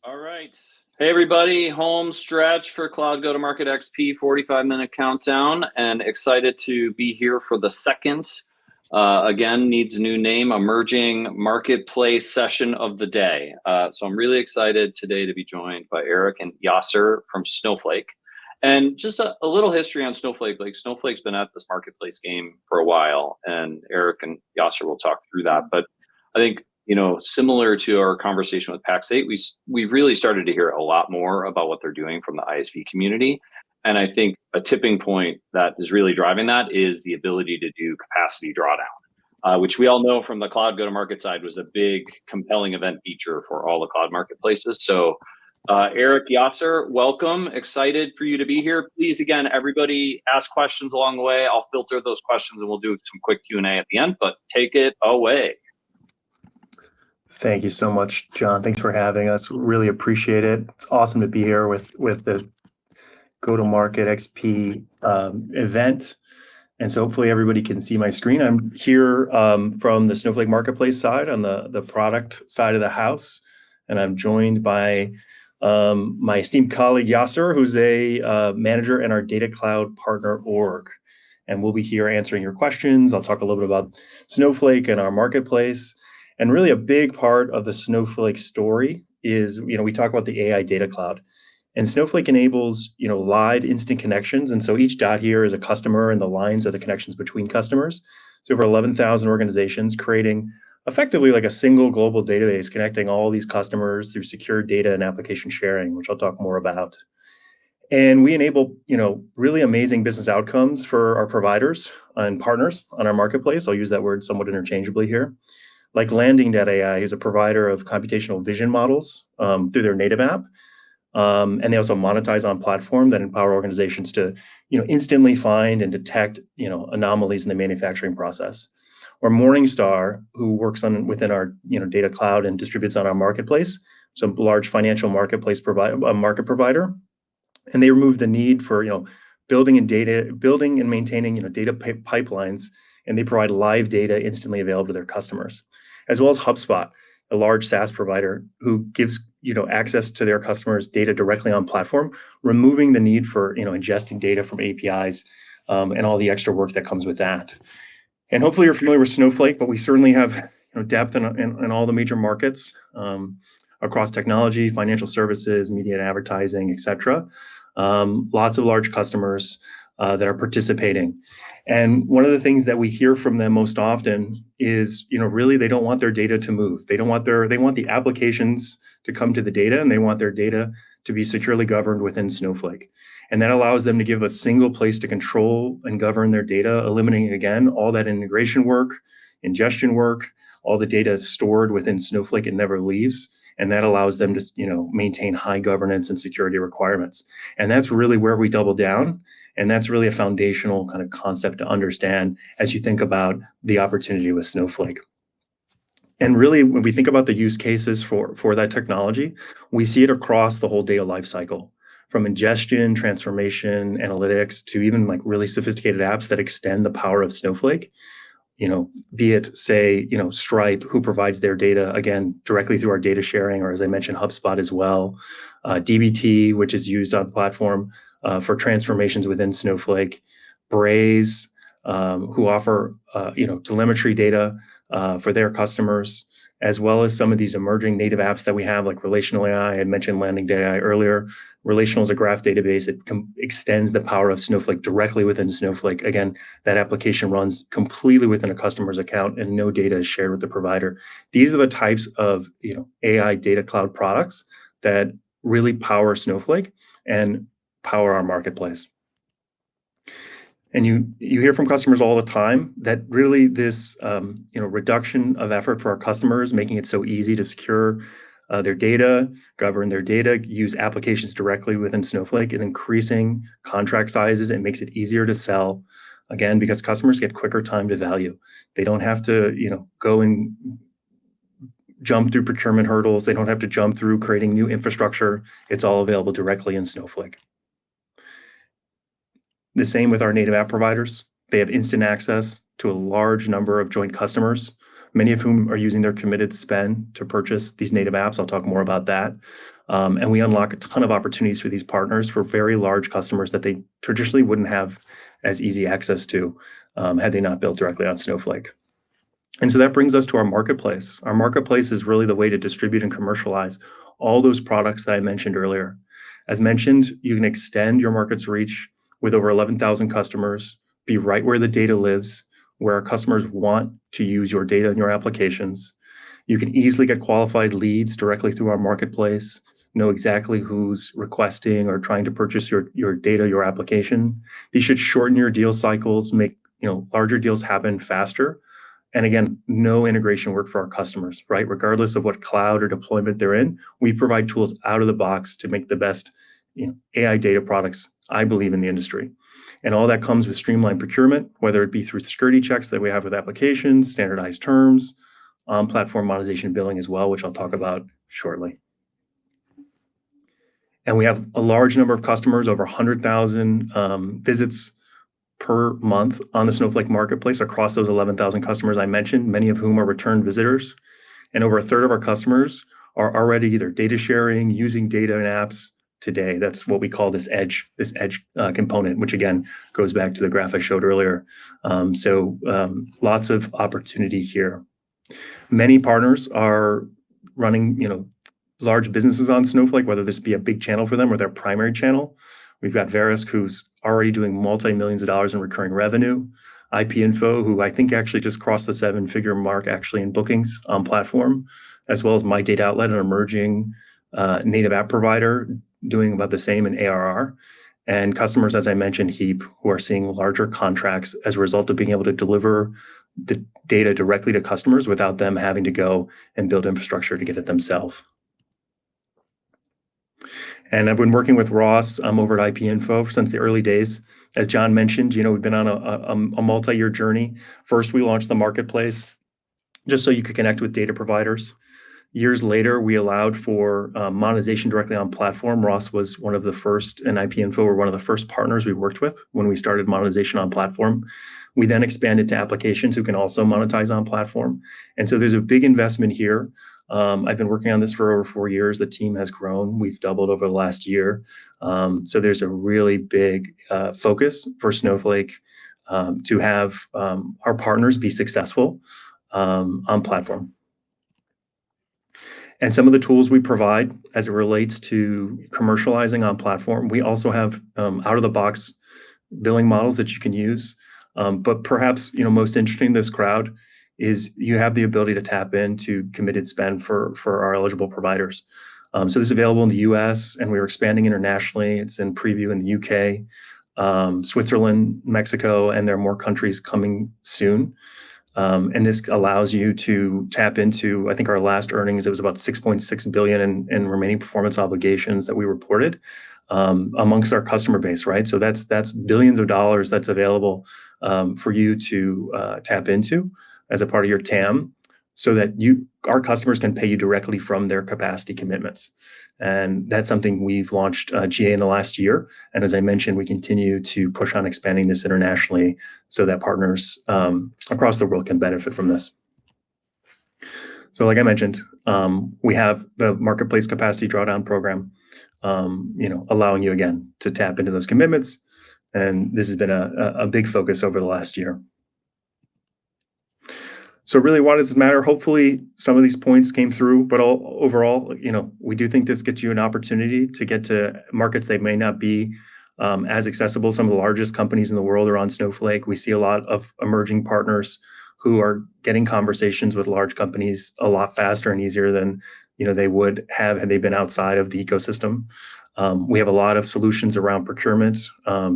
All right. Hey, everybody. Home stretch for Cloud Go-to-Market XP 45-minute countdown, and excited to be here for the second, again, needs a new name, emerging marketplace session of the day. So I'm really excited today to be joined by Eric and Yaser from Snowflake. And just a little history on Snowflake. Like, Snowflake's been at this marketplace game for a while, and Eric and Yaser will talk through that. But I think, similar to our conversation with Pax 8, we've really started to hear a lot more about what they're doing from the ISV community. And I think a tipping point that is really driving that is the ability to do capacity drawdown, which we all know from the cloud go-to-market side was a big, compelling event feature for all the cloud marketplaces. So Eric, Yaser, welcome. Excited for you to be here. Please, again, everybody ask questions along the way. I'll filter those questions and we'll do some quick Q&A at the end, but take it away. Thank you so much, John. Thanks for having us. Really appreciate it. It's awesome to be here with the Go-to-Market XP event. And so hopefully everybody can see my screen. I'm here from the Snowflake Marketplace side on the product side of the house. And I'm joined by my esteemed colleague, Yaser, who's a manager in our Data Cloud Partner org. And we'll be here answering your questions. I'll talk a little bit about Snowflake and our marketplace. And really a big part of the Snowflake story is, we talk about the AI data cloud, and Snowflake enables, live instant connections. And so each dot here is a customer and the lines are the connections between customers. So over 11,000 organizations creating effectively like a single global database connecting all these customers through secure data and application sharing, which I'll talk more about. And we enable, really amazing business outcomes for our providers and partners on our marketplace. I'll use that word somewhat interchangeably here. Like Landing.ai is a provider of computational vision models through their native app. And they also monetize on platform that empower organizations to, instantly find and detect, anomalies in the manufacturing process. Or Morningstar, who works within our, data cloud and distributes on our marketplace, so large financial marketplace market provider. And they remove the need for, building and maintaining, data pipelines, and they provide live data instantly available to their customers. As well as HubSpot, a large SaaS provider who gives access to their customers' data directly on platform, removing the need for ingesting data from APIs and all the extra work that comes with that. And hopefully you're familiar with Snowflake, but we certainly have depth in all the major markets across technology, financial services, media and advertising, etc. Lots of large customers that are participating. And one of the things that we hear from them most often is, really they don't want their data to move. They want the applications to come to the data, and they want their data to be securely governed within Snowflake. And that allows them to give a single place to control and govern their data, eliminating, again, all that integration work, ingestion work, all the data is stored within Snowflake and never leaves. And that allows them to, maintain high governance and security requirements. And that's really where we double down. And that's really a foundational kind of concept to understand as you think about the opportunity with Snowflake. And really, when we think about the use cases for that technology, we see it across the whole data lifecycle, from ingestion, transformation, analytics, to even like really sophisticated apps that extend the power of Snowflake. Be it, say, Stripe, who provides their data, again, directly through our data sharing, or as I mentioned, HubSpot as well. dbt, which is used on platform for transformations within Snowflake. Braze, who offer, telemetry data for their customers, as well as some of these emerging native apps that we have, like Relational AI. I mentioned Landing.ai earlier. Relational is a graph database. It extends the power of Snowflake directly within Snowflake. Again, that application runs completely within a customer's account and no data is shared with the provider. These are the types of AI data cloud products that really power Snowflake and power our marketplace. And you hear from customers all the time that really this reduction of effort for our customers, making it so easy to secure their data, govern their data, use applications directly within Snowflake, and increasing contract sizes. It makes it easier to sell, again, because customers get quicker time to value. They don't have to go and jump through procurement hurdles. They don't have to jump through creating new infrastructure. It's all available directly in Snowflake. The same with our native app providers. They have instant access to a large number of joint customers, many of whom are using their committed spend to purchase these native apps. I'll talk more about that. And we unlock a ton of opportunities for these partners for very large customers that they traditionally wouldn't have as easy access to had they not built directly on Snowflake. And so that brings us to our marketplace. Our marketplace is really the way to distribute and commercialize all those products that I mentioned earlier. As mentioned, you can extend your market's reach with over 11,000 customers, be right where the data lives, where our customers want to use your data and your applications. You can easily get qualified leads directly through our marketplace, know exactly who's requesting or trying to purchase your data, your application. These should shorten your deal cycles, make larger deals happen faster. And again, no integration work for our customers, right? Regardless of what cloud or deployment they're in, we provide tools out of the box to make the best AI data products, I believe, in the industry. And all that comes with streamlined procurement, whether it be through security checks that we have with applications, standardized terms, on-platform monetization billing as well, which I'll talk about shortly. And we have a large number of customers, over 100,000 visits per month on the Snowflake Marketplace across those 11,000 customers I mentioned, many of whom are return visitors. And over a third of our customers are already either data sharing, using data and apps today. That's what we call this edge component, which again goes back to the graph I showed earlier. So lots of opportunity here. Many partners are running, large businesses on Snowflake, whether this be a big channel for them or their primary channel. We've got Verisk, who's already doing multi-millions of dollars in recurring revenue. IP Info, who I think actually just crossed the 7-figure mark actually in bookings on platform, as well as My Data Outlet, an emerging native app provider, doing about the same in ARR. And customers, as I mentioned, Heap, who are seeing larger contracts as a result of being able to deliver the data directly to customers without them having to go and build infrastructure to get it themselves. And I've been working with Ross over at IP Info since the early days. As John mentioned, we've been on a multi-year journey. First, we launched the marketplace just so you could connect with data providers. Years later, we allowed for monetization directly on platform. Ross was one of the first, and IP Info were one of the first partners we worked with when we started monetization on platform. We then expanded to applications who can also monetize on platform. And so there's a big investment here. I've been working on this for over 4 years. The team has grown. We've doubled over the last year. So there's a really big focus for Snowflake to have our partners be successful on platform. And some of the tools we provide as it relates to commercializing on platform, we also have out-of-the-box billing models that you can use. But perhaps most interesting in this crowd is you have the ability to tap into committed spend for our eligible providers. So this is available in the US, and we're expanding internationally. It's in preview in the UK, Switzerland, Mexico, and there are more countries coming soon. And this allows you to tap into, I think our last earnings, it was about 6.6 billion in remaining performance obligations that we reported amongst our customer base, right? So that's billions of dollars that's available for you to tap into as a part of your TAM, so that our customers can pay you directly from their capacity commitments. And that's something we've launched GA in the last year. And as I mentioned, we continue to push on expanding this internationally so that partners across the world can benefit from this. So like I mentioned, we have the Marketplace Capacity Drawdown Program, allowing you again to tap into those commitments. And this has been a big focus over the last year. So really, why does this matter? Hopefully some of these points came through, but overall, we do think this gets you an opportunity to get to markets that may not be as accessible. Some of the largest companies in the world are on Snowflake. We see a lot of emerging partners who are getting conversations with large companies a lot faster and easier than they would have had they been outside of the ecosystem. We have a lot of solutions around procurement,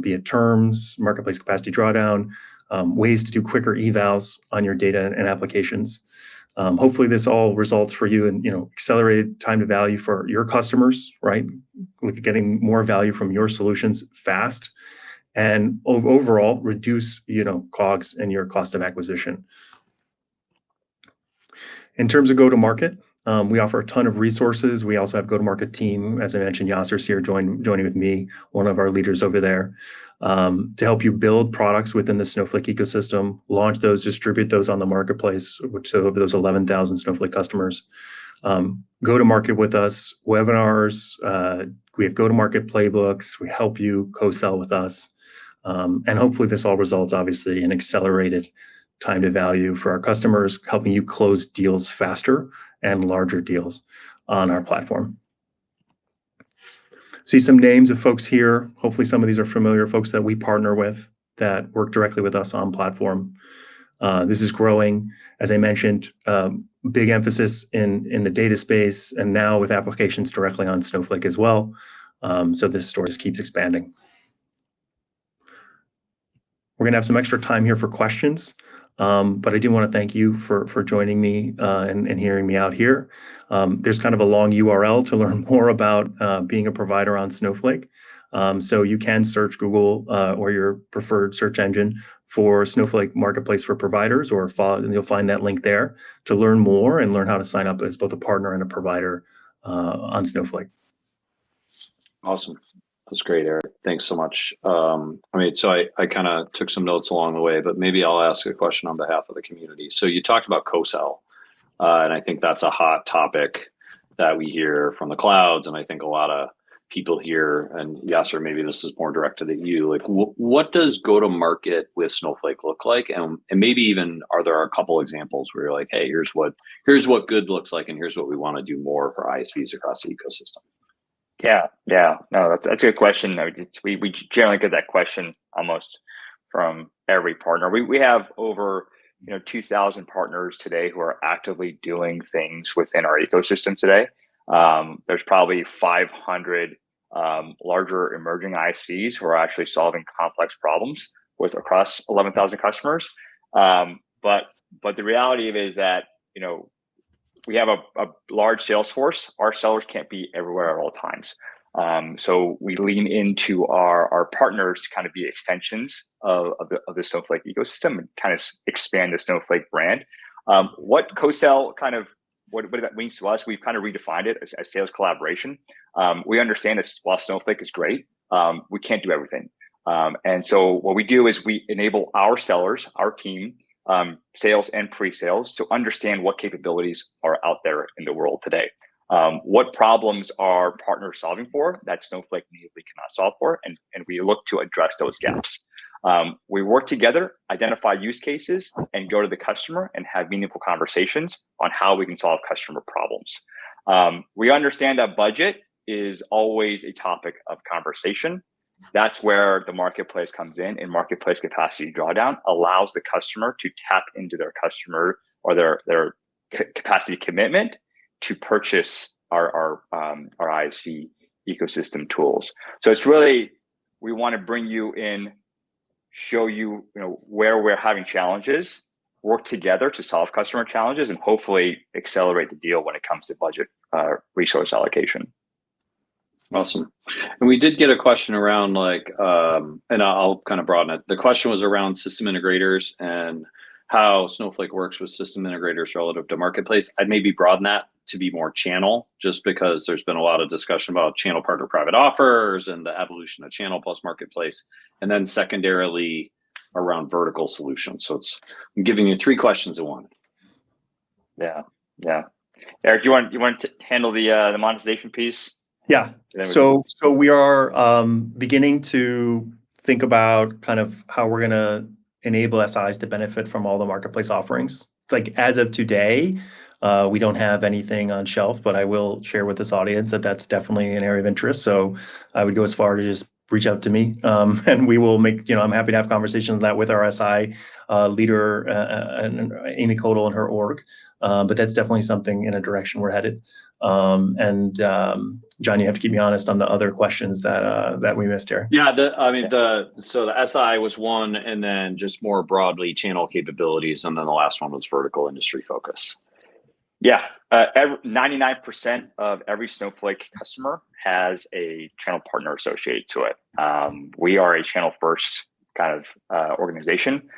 be it terms, marketplace capacity drawdown, ways to do quicker evals on your data and applications. Hopefully this all results for you in accelerated time to value for your customers, right? With getting more value from your solutions fast, and overall reduce COGS and your cost of acquisition. In terms of go-to-market, we offer a ton of resources. We also have go-to-market team. As I mentioned, Yaser's here joining with me, one of our leaders over there, to help you build products within the Snowflake ecosystem, launch those, distribute those on the marketplace, which so of those 11,000 Snowflake customers. go to market with us, webinars, we have go-to-market playbooks, we help you co-sell with us. And hopefully this all results, obviously, in accelerated time to value for our customers, helping you close deals faster and larger deals on our platform. See some names of folks here. Hopefully some of these are familiar folks that we partner with that work directly with us on platform. This is growing, as I mentioned, big emphasis in the data space, and now with applications directly on Snowflake as well. So this story just keeps expanding. We're gonna have some extra time here for questions, but I do want to thank you for joining me and hearing me out here. There's kind of a long URL to learn more about being a provider on Snowflake. So you can search Google or your preferred search engine for Snowflake Marketplace for Providers, or follow, and you'll find that link there to learn more and learn how to sign up as both a partner and a provider on Snowflake. Awesome. That's great, Eric. Thanks so much. So I kind of took some notes along the way, but maybe I'll ask a question on behalf of the community. So you talked about co-sell, and I think that's a hot topic that we hear from the clouds, and I think a lot of people here, and Yaser, maybe this is more directed at you, like what does go-to-market with Snowflake look like? And maybe even, are there a couple examples where you're like, hey, here's what good looks like, and here's what we want to do more for ISVs across the ecosystem? Yeah, no, that's a good question. We generally get that question almost from every partner. We have over 2,000 partners today who are actively doing things within our ecosystem today. There's probably 500 larger emerging ISVs who are actually solving complex problems across 11,000 customers. But the reality of it is that we have a large sales force. Our sellers can't be everywhere at all times. So we lean into our partners to kind of be extensions of the Snowflake ecosystem and kind of expand the Snowflake brand. What co-sell what that means to us, we've kind of redefined it as sales collaboration. We understand that while Snowflake is great, we can't do everything. And so what we do is we enable our sellers, our team, sales and pre-sales, to understand what capabilities are out there in the world today. What problems are partners solving for that Snowflake natively cannot solve for, and we look to address those gaps. We work together, identify use cases, and go to the customer and have meaningful conversations on how we can solve customer problems. We understand that budget is always a topic of conversation. That's where the marketplace comes in, and marketplace capacity drawdown allows the customer to tap into their customer or their capacity commitment to purchase our ISV ecosystem tools. So it's really, we want to bring you in, show you, where we're having challenges, work together to solve customer challenges, and hopefully accelerate the deal when it comes to budget resource allocation. Awesome. And we did get a question around and I'll kind of broaden it. The question was around system integrators and how Snowflake works with system integrators relative to marketplace. I'd maybe broaden that to be more channel, just because there's been a lot of discussion about channel partner private offers and the evolution of channel plus marketplace. And then secondarily around vertical solutions. So I'm giving you 3 questions in one. Yeah. Eric, you want to handle the monetization piece? Yeah. So we are beginning to think about kind of how we're going to enable SIs to benefit from all the marketplace offerings. Like as of today, we don't have anything on shelf, but I will share with this audience that that's definitely an area of interest. So I would go as far to just reach out to me, and we will make, I'm happy to have conversations on that with our SI leader, and Amy Codal and her org. But that's definitely something in a direction we're headed. John, you have to keep me honest on the other questions that we missed here. Yeah, the SI was one, and then just more broadly channel capabilities, and then the last one was vertical industry focus. Yeah, 99% of every Snowflake customer has a channel partner associated to it. We are a channel first kind of organization.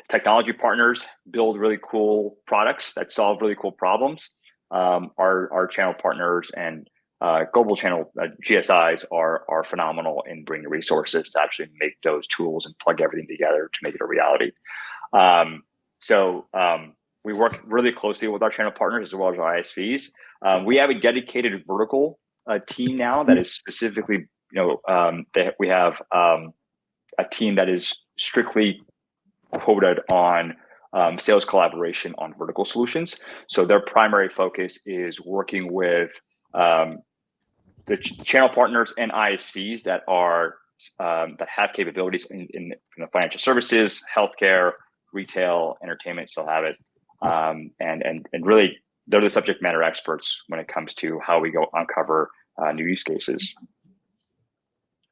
Technology partners build really cool products that solve really cool problems. Our channel partners and global channel GSIs are phenomenal in bringing resources to actually make those tools and plug everything together to make it a reality. we work really closely with our channel partners as well as our ISVs. We have a dedicated vertical team now that is specifically, that we have a team that is strictly quoted on sales collaboration on vertical solutions. So their primary focus is working with the channel partners and ISVs that are that have capabilities in financial services, healthcare, retail, entertainment, still have it, and really they're the subject matter experts when it comes to how we go uncover new use cases.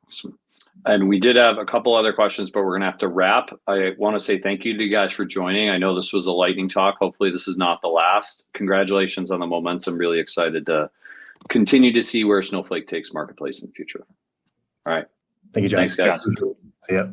Awesome. And we did have a couple other questions, but we're going to have to wrap. I want to say thank you to you guys for joining. I know this was a lightning talk. Hopefully this is not the last. Congratulations on the momentum. Really excited to continue to see where Snowflake takes Marketplace in the future. All right. Thank you, John. Thanks, guys. See ya.